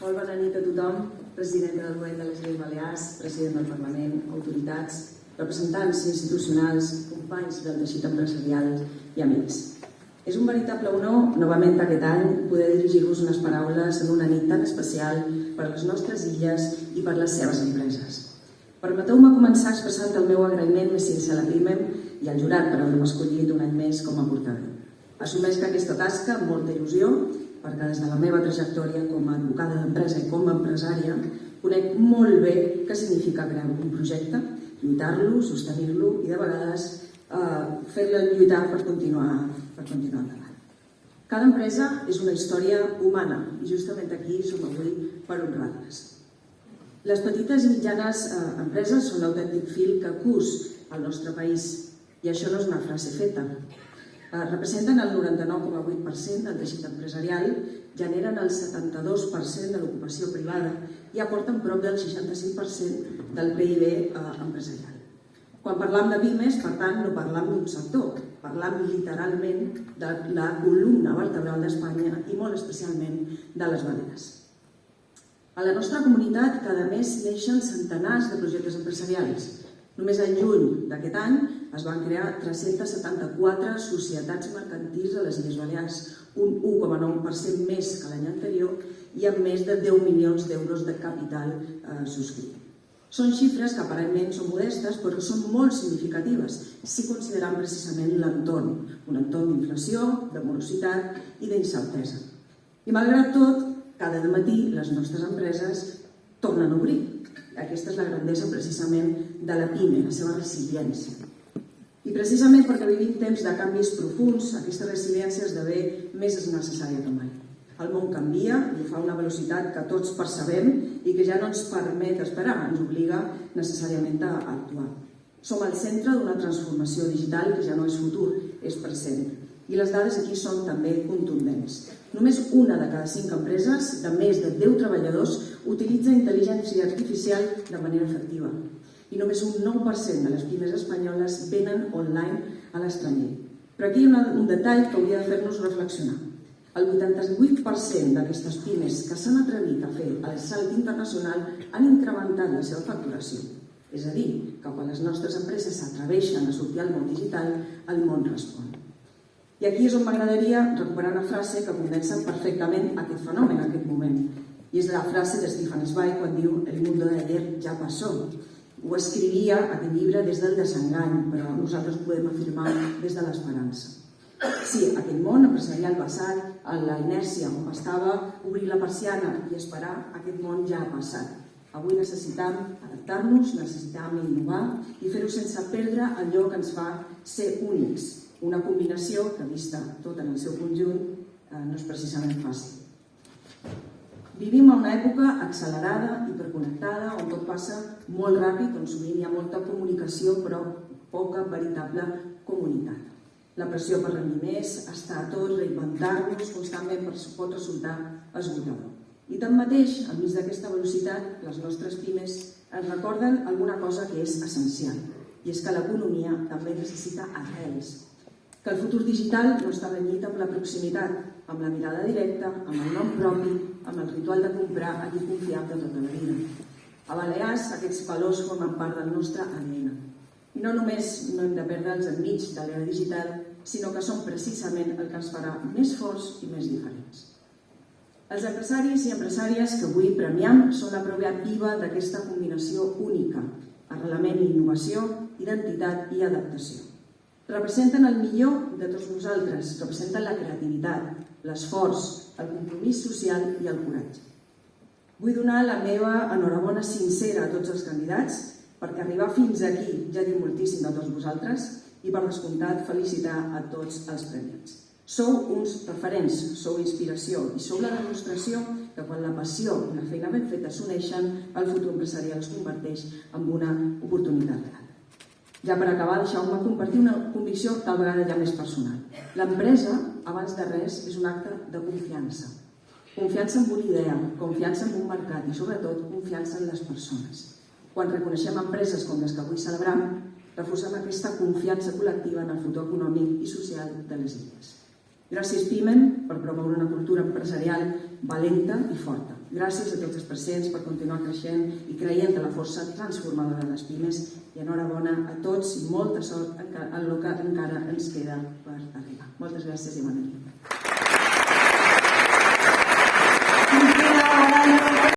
Molt bona nit a tothom, presidenta del Govern de les Illes Balears, president del Parlament, autoritats, representants institucionals, companys del teixit empresarial i amics. És un veritable honor, novament aquest any, poder dirigir-vos unes paraules en una nit tan especial per a les nostres illes i per a les seves empreses. Permeteu-me començar expressant el meu agraïment més sincer a la PIMEM i al jurat per haver-me escollit un any més com a portaveu. Assumeix que aquesta tasca amb molta il·lusió, perquè des de la meva trajectòria com a advocada d'empresa i com a empresària conec molt bé què significa crear un projecte, lluitar-lo, sostenir-lo i de vegades fer-lo lluitar per continuar endavant. Cada empresa és una història humana i justament aquí som avui per honrar-les. Les petites i mitjanes empreses són l'autèntic fil que cus al nostre país i això no és una frase feta. Representen el 99,8% del teixit empresarial, generen el 72% de l'ocupació privada i aporten prop del 65% del PIB empresarial. Quan parlam de pimes, per tant, no parlam d'un sector, parlam literalment de la columna vertebral d'Espanya i molt especialment de les Balears. A la nostra comunitat cada mes neixen centenars de projectes empresarials. Només en juny d'aquest any es van crear 374 societats mercantils a les Illes Balears, un 1,9% més que l'any anterior i amb més de 10 milions d'euros de capital subscrit. Són xifres que aparentment són modestes, però són molt significatives si considerem precisament l'entorn, un entorn d'inflació, de morositat i d'incertesa. I malgrat tot, cada matí les nostres empreses tornen a obrir. Aquesta és la grandesa precisament de la PIME, la seva resiliència. I precisament perquè vivim temps de canvis profunds, aquesta resiliència esdevé més necessària que mai. El món canvia i ho fa a una velocitat que tots percebem i que ja no ens permet esperar, ens obliga necessàriament a actuar. Som al centre d'una transformació digital que ja no és futur, és present. I les dades aquí són també contundents. Només una de cada 5 empreses de més de 10 treballadors utilitza intel·ligència artificial de manera efectiva. I només un 9% de les pimes espanyoles venen online a l'estranger. Però aquí hi ha un detall que hauria de fer-nos reflexionar. El 88% d'aquestes pimes que s'han atrevit a fer el salt internacional han incrementat la seva facturació. És a dir, que quan les nostres empreses s'atreveixen a sortir al món digital, el món respon. I aquí és on m'agradaria recuperar una frase que condensa perfectament aquest fenomen, aquest moment. I és la frase de Stefan Zweig quan diu «El mundo de ayer ya pasó». Ho escrivia aquest llibre des del desengany, però nosaltres podem afirmar des de l'esperança. Sí, aquell món empresarial passat, a la inèrcia on estava, obrir la persiana i esperar, aquest món ja ha passat. Avui necessitem adaptar-nos, necessitem innovar i fer-ho sense perdre allò que ens fa ser únics. Una combinació que, vista tot en el seu conjunt, no és precisament fàcil. Vivim en una època accelerada, hiperconnectada, on tot passa molt ràpid, on sovint hi ha molta comunicació però poca veritable comunitat. La pressió per rendir més, estar a tot, reinventar-nos constantment pot resultar esgotador. I tanmateix, enmig d'aquesta velocitat, les nostres pimes ens recorden alguna cosa que és essencial, i és que l'economia també necessita arrels. Que el futur digital no està renyit amb la proximitat, amb la mirada directa, amb el nom propi, amb el ritual de comprar a qui confiam de tota la vida. A Balears, aquests valors formen part del nostre ADN. I no només no hem de perdre'ls enmig de l'era digital, sinó que són precisament el que ens farà més forts i més diferents. Els empresaris i empresàries que avui premiam són la prova viva d'aquesta combinació única, arrelament i innovació, identitat i adaptació. Representen el millor de tots nosaltres, representen la creativitat, l'esforç, el compromís social i el coratge. Vull donar la meva enhorabona sincera a tots els candidats perquè arribar fins aquí ja diu moltíssim de tots vosaltres i per descomptat felicitar a tots els premiats. Sou uns referents, sou inspiració i sou la demostració que quan la passió i la feina ben feta s'uneixen, el futur empresarial es converteix en una oportunitat real. Ja per acabar, deixeu-me compartir una convicció tal vegada ja més personal. L'empresa, abans de res, és un acte de confiança. Confiança en una idea, confiança en un mercat i sobretot confiança en les persones. Quan reconeixem empreses com les que avui celebrem, reforcem aquesta confiança col·lectiva en el futur econòmic i social de les illes. Gràcies, PIMEM, per promoure una cultura empresarial valenta i forta. Gràcies a tots els presents per continuar creixent i creient en la força transformadora de les pimes i enhorabona a tots i molta sort en el que encara ens queda per arribar. Moltes gràcies i bona nit.